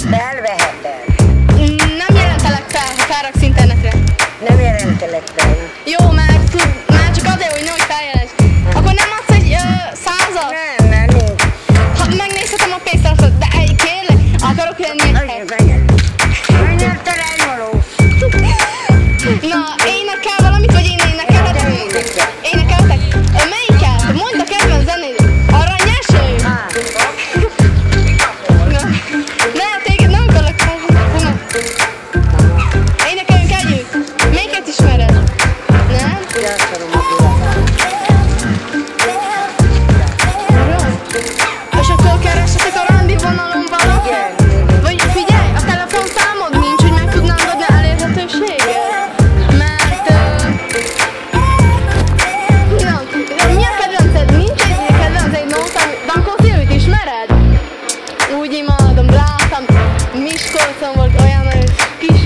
Felveheted. Nem jelentelek fel, ha felraksz internetre. Nem jelentelek fel. Jó, már csak azért, hogy nehogy feljelent. Akkor nem adsz egy 100-at? Nem, nincs. Ha megnézhetem a pénztárcát, de kérlek, akarok lenni egy hely. Megnyerted egy való. Na, énekel valamit, vagy én énekelhetek? Énekeltek? Melyiket? Mondd a kedvenc zenét. Aranyeső? Ne, téged nem akarok felvenni. Énekeljünk együtt. Melyiket ismered? Nem? És akkor keressetek a randi vonalon valahol? Vagy figyelj, a telefonszámod nincs, hogy meg tudnám adni elérhetőséget? Mert... mi a kedvenced? Nincs egy kedvenced, mondtam, Dankó Szilvit ismered? Úgy imádom, drágám, Miskolcon volt olyan kis